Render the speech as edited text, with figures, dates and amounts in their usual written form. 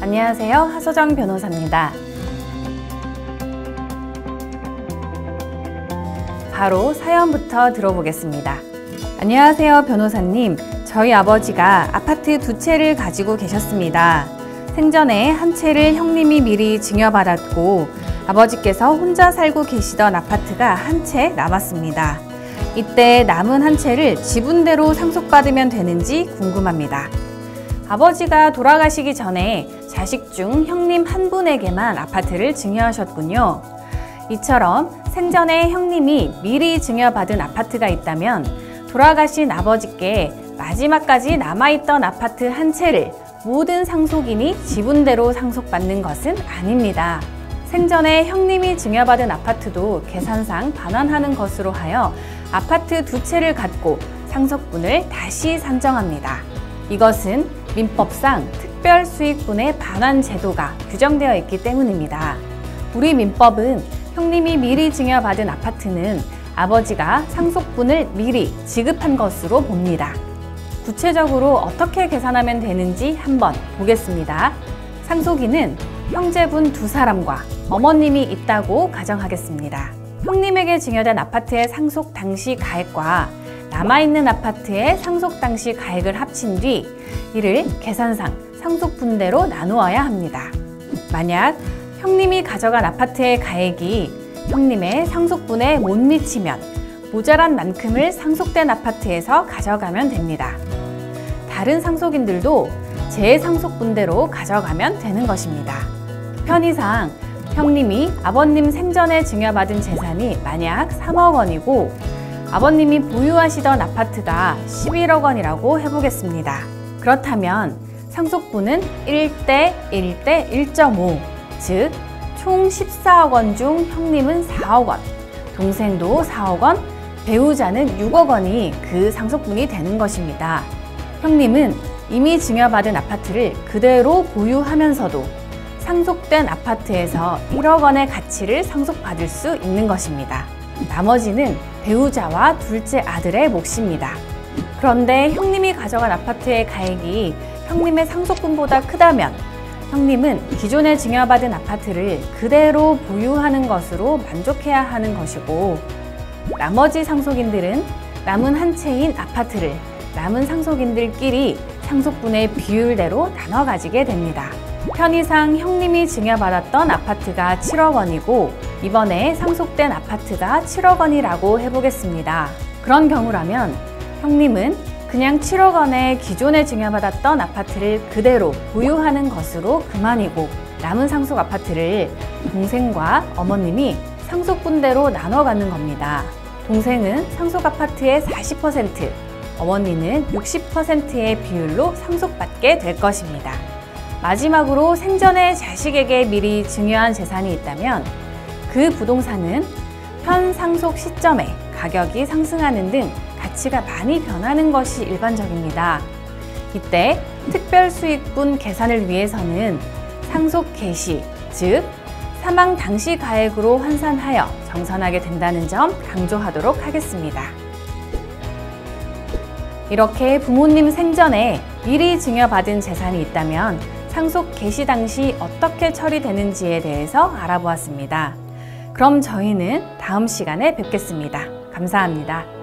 안녕하세요. 하소정 변호사입니다. 바로 사연부터 들어보겠습니다. 안녕하세요, 변호사님. 저희 아버지가 아파트 2채를 가지고 계셨습니다. 생전에 한 채를 형님이 미리 증여받았고 아버지께서 혼자 살고 계시던 아파트가 한 채 남았습니다. 이때 남은 한 채를 지분대로 상속받으면 되는지 궁금합니다. 아버지가 돌아가시기 전에 자식 중 형님 한 분에게만 아파트를 증여하셨군요. 이처럼 생전에 형님이 미리 증여받은 아파트가 있다면 돌아가신 아버지께 마지막까지 남아있던 아파트 한 채를 모든 상속인이 지분대로 상속받는 것은 아닙니다. 생전에 형님이 증여받은 아파트도 계산상 반환하는 것으로 하여 아파트 2채를 갖고 상속분을 다시 산정합니다. 이것은 민법상 특별수익분의 반환 제도가 규정되어 있기 때문입니다. 우리 민법은 형님이 미리 증여받은 아파트는 아버지가 상속분을 미리 지급한 것으로 봅니다. 구체적으로 어떻게 계산하면 되는지 한번 보겠습니다. 상속인은 형제분 2사람과 어머님이 있다고 가정하겠습니다. 형님에게 증여된 아파트의 상속 당시 가액과 남아있는 아파트의 상속 당시 가액을 합친 뒤 이를 계산상 상속분대로 나누어야 합니다. 만약 형님이 가져간 아파트의 가액이 형님의 상속분에 못 미치면 모자란 만큼을 상속된 아파트에서 가져가면 됩니다. 다른 상속인들도 재상속분대로 가져가면 되는 것입니다. 편의상 형님이 아버님 생전에 증여받은 재산이 만약 3억 원이고 아버님이 보유하시던 아파트가 11억 원이라고 해보겠습니다. 그렇다면 상속분은 1대 1대 1.5, 즉 총 14억 원 중 형님은 4억 원, 동생도 4억 원, 배우자는 6억 원이 그 상속분이 되는 것입니다. 형님은 이미 증여받은 아파트를 그대로 보유하면서도 상속된 아파트에서 1억 원의 가치를 상속받을 수 있는 것입니다. 나머지는 배우자와 둘째 아들의 몫입니다. 그런데 형님이 가져간 아파트의 가액이 형님의 상속분보다 크다면 형님은 기존에 증여받은 아파트를 그대로 보유하는 것으로 만족해야 하는 것이고 나머지 상속인들은 남은 한 채인 아파트를 남은 상속인들끼리 상속분의 비율대로 나눠 가지게 됩니다. 편의상 형님이 증여받았던 아파트가 7억 원이고 이번에 상속된 아파트가 7억 원이라고 해보겠습니다. 그런 경우라면 형님은 그냥 7억 원에 기존에 증여받았던 아파트를 그대로 보유하는 것으로 그만이고 남은 상속 아파트를 동생과 어머님이 상속분대로 나눠 갖는 겁니다. 동생은 상속 아파트의 40%, 어머니는 60%의 비율로 상속받게 될 것입니다. 마지막으로 생전에 자식에게 미리 증여한 재산이 있다면 그 부동산은 현 상속 시점에 가격이 상승하는 등 가치가 많이 변하는 것이 일반적입니다. 이때 특별수익분 계산을 위해서는 상속 개시, 즉 사망 당시 가액으로 환산하여 정산하게 된다는 점 강조하도록 하겠습니다. 이렇게 부모님 생전에 미리 증여받은 재산이 있다면 상속 개시 당시 어떻게 처리되는지에 대해서 알아보았습니다. 그럼 저희는 다음 시간에 뵙겠습니다. 감사합니다.